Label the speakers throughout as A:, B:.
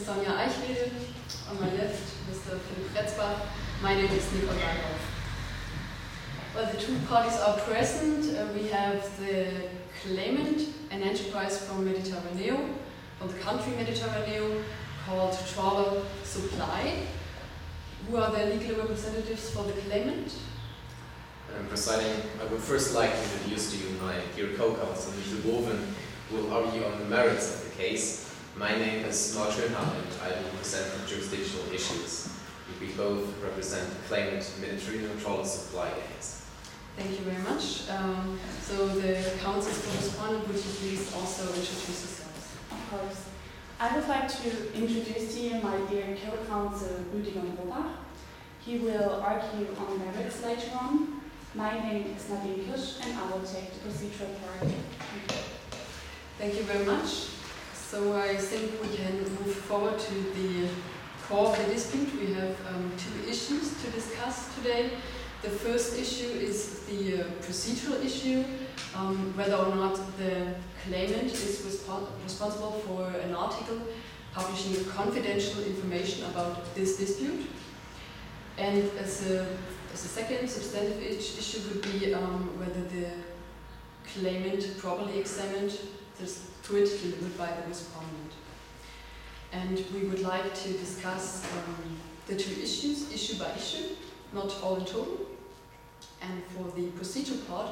A: Sonja Eichwede. On my left, Mr. Philipp Retzbach. My name is Nicole Berghoff. Well, the two parties are present. We have the claimant, an enterprise from Mediterranean, from the country Mediterranean, called Trawler Supply. Who are the legal representatives for the claimant?
B: Presiding, I would first like to introduce to you my dear co-counsel, Michael Boven, who will argue on the merits of the case. My name is Mark Schönhardt and I will present the jurisdictional issues. We both represent the claimant Mediterranean Trawler Supply case.
A: Thank you very much. So the council's correspondent, would you please also introduce yourselves?
C: Of course. I would like to introduce to you my dear co-counsel Rüdiger Robach. He will argue on merits later on. My name is Nadine Kirsch and I will take the procedural part.
A: Thank you very much. So I think we can move forward to the core of the dispute. We have two issues to discuss today. The first issue is the procedural issue, whether or not the claimant is responsible for an article publishing confidential information about this dispute. And as a second substantive issue would be whether the claimant properly examined the tweet delivered by the respondent. And we would like to discuss the two issues, issue by issue, not all in total. And for the procedural part,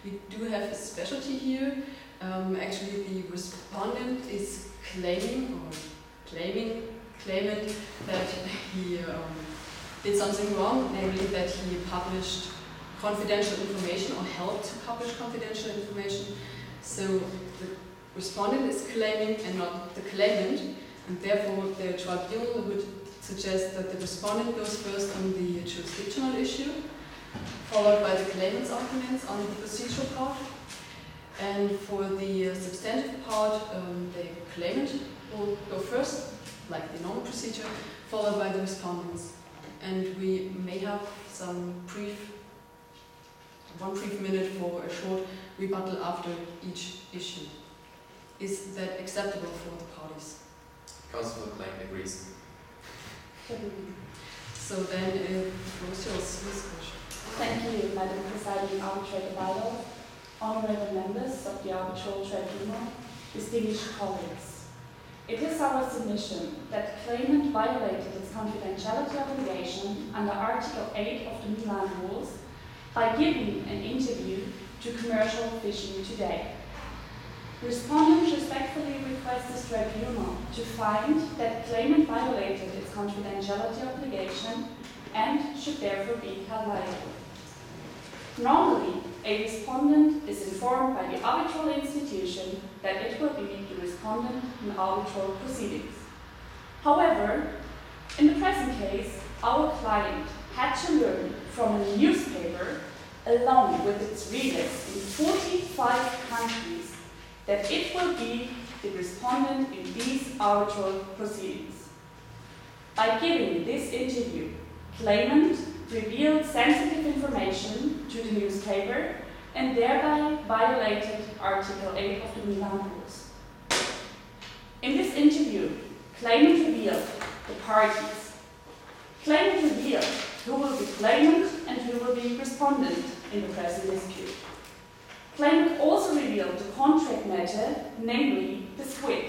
A: we do have a specialty here. Actually, the respondent is claiming that he did something wrong, namely that he published confidential information or helped to publish confidential information. So the respondent is claiming and not the claimant, and therefore the tribunal would suggest that the respondent goes first on the jurisdictional issue, followed by the claimant's arguments on the procedural part. And for the substantive part, the claimant will go first, like the normal procedure, followed by the respondents. And we may have one brief minute for a short rebuttal after each issue. Is that acceptable for the parties?
B: Counsel for the claimant agrees.
A: So then, what's yours?
C: Thank you, Madam Presiding Arbitrator Bylaw, honorable members of the arbitral tribunal, distinguished colleagues. It is our submission that the claimant violated its confidentiality obligation under Article 8 of the Milan Rules by giving an interview to Commercial Fishing Today. Respondent respectfully requests the tribunal to find that the claimant violated its confidentiality obligation and should therefore be held liable. Normally, a respondent is informed by the arbitral institution that it will be the respondent in arbitral proceedings. However, in the present case, our client had to learn from a newspaper, along with its readers in 45 countries, that it will be the respondent in these arbitral proceedings. By giving this interview, claimant revealed sensitive information to the newspaper and thereby violated Article 8 of the Milan Rules. In this interview, claimant revealed the parties. Claimant revealed who will be claimant and who will be respondent in the present dispute. Claimant also revealed the contract matter, namely the squid.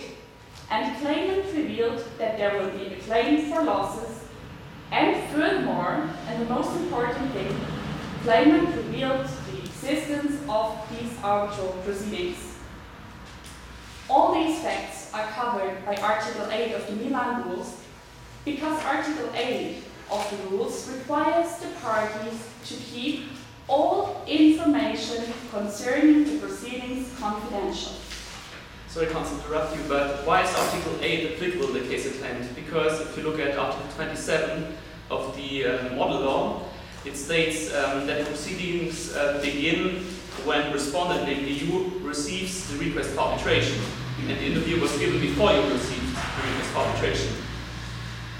C: And claimant revealed that there will be a claim for losses. And furthermore, and the most important thing, claimant revealed the existence of these arbitral proceedings. All these facts are covered by Article 8 of the Milan Rules because Article 8 of the rules requires the parties to keep all information concerning the proceedings confidential.
D: Sorry, Counsel, to interrupt you, but why is Article 8 applicable in the case at hand? Because if you look at Article 27 of the model law, it states that proceedings begin when respondent, namely you, receives the request for arbitration, and the interview was given before you received the request for arbitration.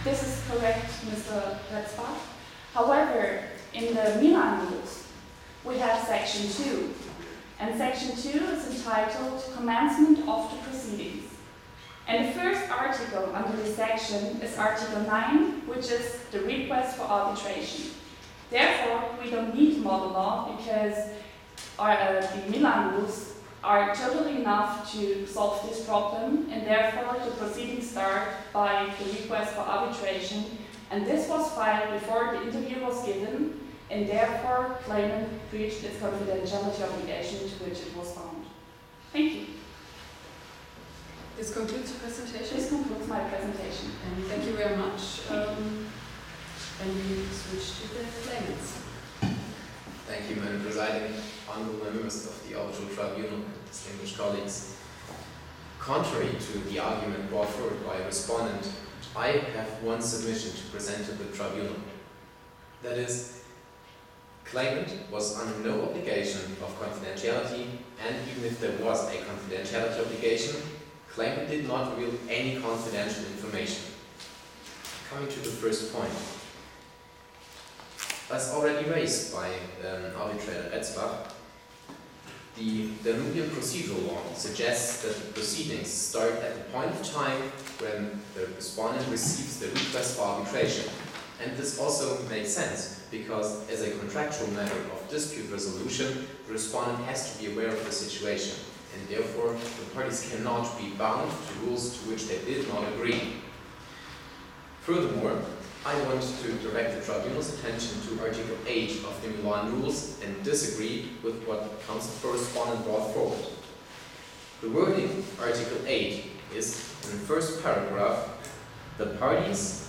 C: This is correct, Mr. Retzbach. However, in the Milan Rules, we have Section 2. And Section 2 is entitled Commencement of the Proceedings. And the first article under this section is Article 9, which is the request for arbitration. Therefore, we don't need model law because the Milan rules are totally enough to solve this problem, and therefore the proceedings start by the request for arbitration, and this was filed before the interview was given, and therefore claimant breached its confidentiality obligation to which it was bound. Thank you.
A: This concludes your presentation.
C: This concludes my presentation.
A: And thank you very much. And we switch to the claimants.
B: Thank you, Madam Presiding, honorable members of the arbitral tribunal, distinguished colleagues. Contrary to the argument brought forward by a respondent, I have one submission to present to the tribunal. That is, claimant was under no obligation of confidentiality, and even if there was a confidentiality obligation, claimant did not reveal any confidential information. Coming to the first point. As already raised by arbitrator Etzbach, the Danubian procedural law suggests that the proceedings start at the point of time when the respondent receives the request for arbitration. And this also makes sense, because as a contractual matter of dispute resolution, the respondent has to be aware of the situation, and therefore the parties cannot be bound to rules to which they did not agree. Furthermore, I want to direct the tribunal's attention to Article 8 of the Milan rules and disagree with what counsel for respondent brought forward. The wording Article 8 is, in the first paragraph, the parties,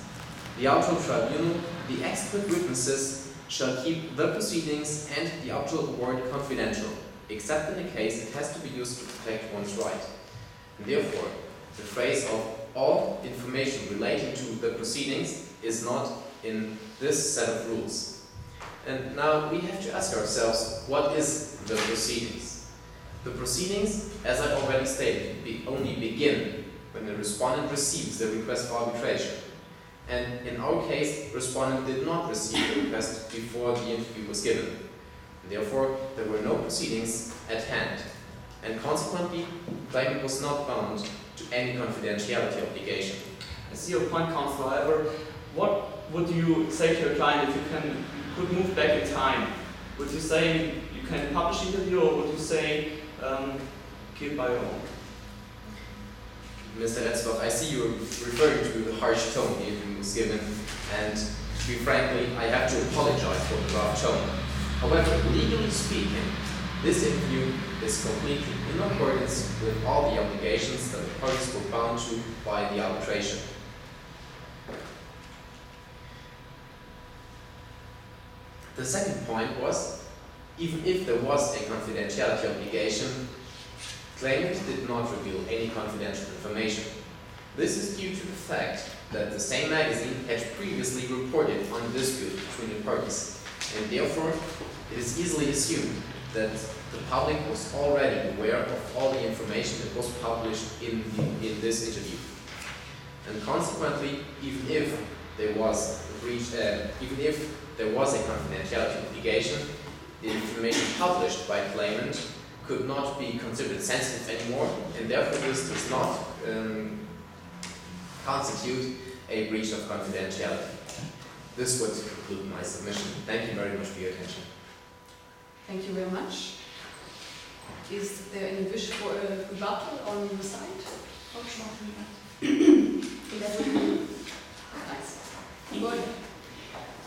B: the arbitral tribunal, the expert witnesses shall keep the proceedings and the arbitral award confidential, except in the case it has to be used to protect one's right. And therefore, the phrase of all information relating to the proceedings is not in this set of rules. And now we have to ask ourselves, what is the proceedings? The proceedings, as I already stated, only begin when the respondent receives the request for arbitration. And in our case, the respondent did not receive the request before the interview was given. Therefore, there were no proceedings at hand. And consequently, the claimant was not bound to any confidentiality obligation.
D: I see your point, counsel. However, what would you say to your client if you could move back in time? Would you say you can publish the interview, or would you say kill by your own?
B: Mr. Etzbach, I see you're referring to the harsh tone the interview was given, and to be frankly, I have to apologize for the rough tone. However, legally speaking, this interview is completely in accordance with all the obligations that the parties were bound to by the arbitration. The second point was, even if there was a confidentiality obligation, claimant did not reveal any confidential information. This is due to the fact that the same magazine had previously reported on a dispute between the parties, and therefore it is easily assumed that the public was already aware of all the information that was published in this interview. And consequently, even if there was a breach, even if there was a confidentiality obligation, the information published by claimant could not be considered sensitive anymore, and therefore this does not constitute a breach of confidentiality. This would conclude my submission. Thank you very much for your attention.
A: Thank you very much. Is there any wish for a rebuttal on your side? Nice.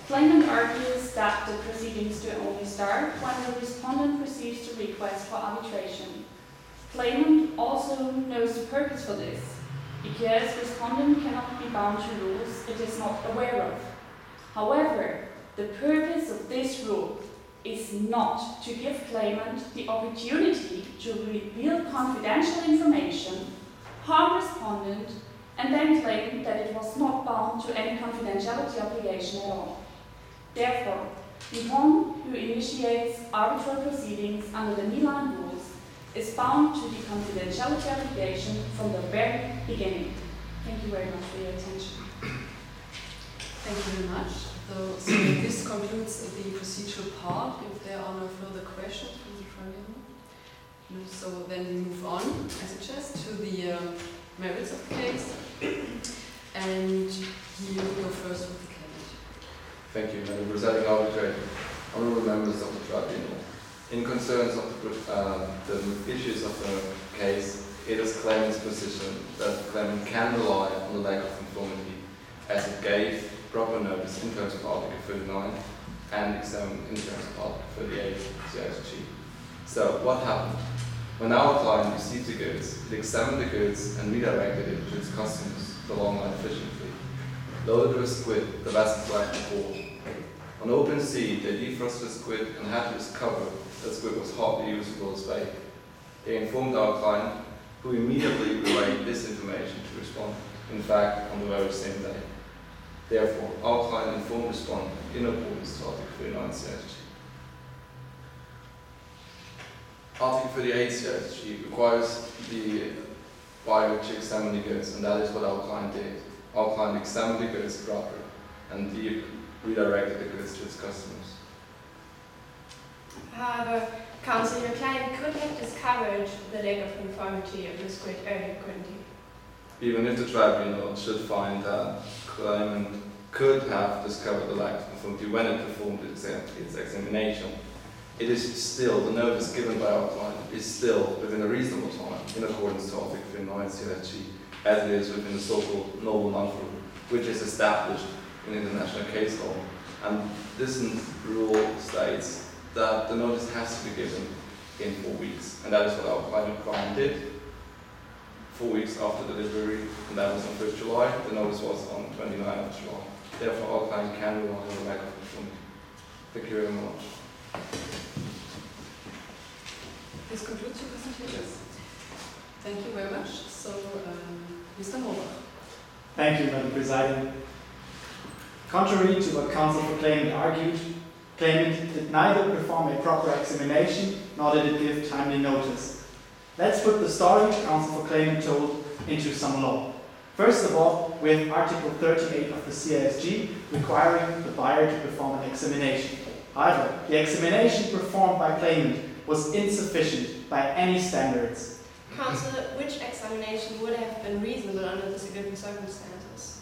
C: Claimant argues that the proceedings do only start when the respondent receives the request for arbitration. Claimant also knows the purpose for this, because respondent cannot be bound to rules it is not aware of. However, the purpose of this rule is not to give claimant the opportunity to reveal confidential information, harm respondent, and then claim that it was not bound to any confidentiality obligation at all. Therefore, the one who initiates arbitral proceedings under the Milan rules is bound to the confidentiality obligation from the very beginning. Thank you very much for your attention.
A: Thank you very much. So this concludes the procedural part. If there are no further questions from the tribunal, so then we move on, I suggest, to the merits of the case. And you will go first with the claimant.
E: Thank you, Madam Presiding Arbitrator. Honourable members of the tribunal. In concerns of the issues of the case, it is claimant's position that the claimant can rely on the lack of conformity, as it gave proper notice in terms of Article 39 and examined in terms of Article 38 CISG. So, what happened? When our client received the goods, it examined the goods and redirected it to its customers the long line efficiently. Loaded with squid, the vessel left the port. On open sea, they defrosted squid and had to discover that squid was hardly usable as bait. They informed our client, who immediately relayed this information to respondent, in fact, on the very same day. Therefore, our client informed respondent in accordance to Article 39 CISG. Article 38 CISG requires the buyer to examine the goods, and that is what our client did. Our client examined the goods properly and redirected the goods to its customers.
F: However, counsel, your client could have discovered the lack of conformity of the squid earlier, couldn't he?
E: Even if the tribunal should find that claimant could have discovered the lack of conformity when it performed its examination, it is still, the notice given by our client is still within a reasonable time in accordance to Article 39 CISG, as it is within the so-called noble month rule, which is established in international case law. And this rule states that the notice has to be given in 4 weeks, and that is what our client did. 4 weeks after the delivery, and that was on 1st July. The notice was on 29th of July. Therefore, our client can rely on the lack of conformity. Thank you very much.
A: This concludes your presentation. Yes. Thank you very much. So, Mr. Novak.
G: Thank you, Madam Presiding. Contrary to what counsel for claimant argued, claimant did neither perform a proper examination nor did it give timely notice. Let's put the story counsel for claimant told into some law. First of all, we have Article 38 of the CISG requiring the buyer to perform an examination. However, the examination performed by claimant was insufficient by any standards.
F: Counsel, which examination would have been reasonable under the given circumstances?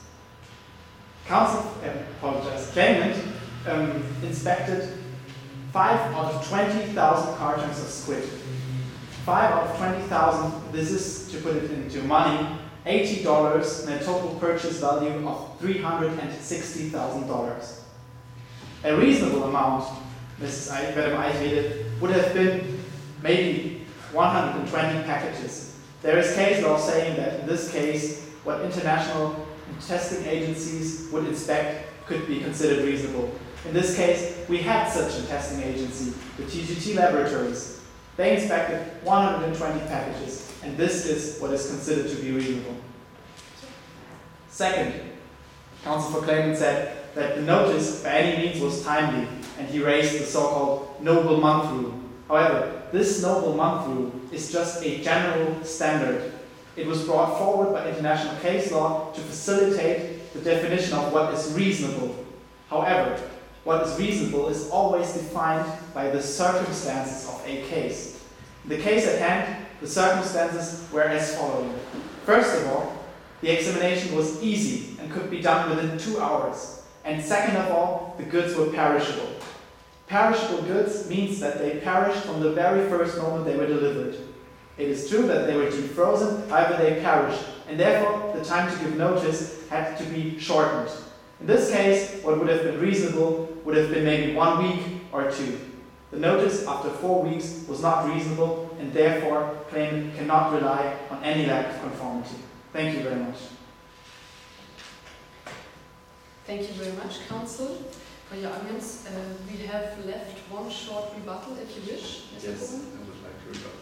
G: Counsel, claimant inspected 5 out of 20,000 cartons of squid. 5 out of 20,000, this is, to put it into money, $80 and a total purchase value of $360,000. A reasonable amount, Mrs. Eichwede, would have been maybe 120 packages. There is case law saying that in this case, what international testing agencies would inspect could be considered reasonable. In this case, we had such a testing agency, the TGT laboratories. They inspected 120 packages, and this is what is considered to be reasonable. Second, counsel for claimant said that the notice by any means was timely, and he raised the so-called noble month rule. However, this noble month rule is just a general standard. It was brought forward by international case law to facilitate the definition of what is reasonable. However, what is reasonable is always defined by the circumstances of a case. In the case at hand, the circumstances were as following. First of all, the examination was easy and could be done within 2 hours. And second of all, the goods were perishable. Perishable goods means that they perished from the very first moment they were delivered. It is true that they were defrozen, however they perished, and therefore the time to give notice had to be shortened. In this case, what would have been reasonable would have been maybe 1 week or 2. The notice after 4 weeks was not reasonable, and therefore claimant cannot rely on any lack of conformity. Thank you very much.
A: Thank you very much, counsel, for your arguments. We have left one short rebuttal, if you wish. Mr.
E: Yes,
A: Bogen.
E: I would like to rebut.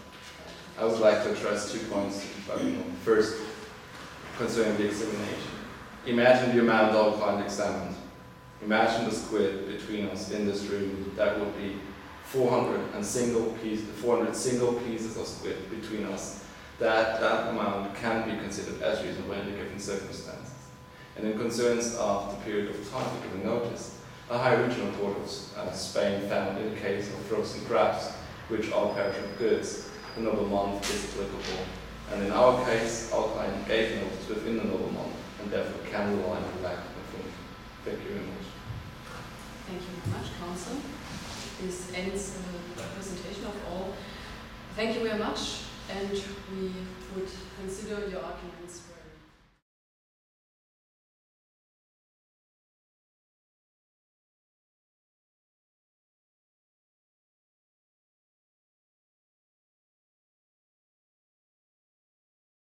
E: I would like to address 2 points. First, concerning the examination. Imagine the amount our client examined. Imagine the squid between us in this room. That would be 400 single pieces of squid between us. That amount can be considered as reasonable in the given circumstances. And in concerns of the period of time for giving notice, a high regional court of Spain found in the case of frozen crabs, which are perishable goods, the noble month is applicable. And in our case, our client gave notice within the noble month and therefore can rely on the lack of performance. Thank you very much.
A: Thank you very much, Council. This ends the presentation of all. Thank you very much, and we would consider your arguments very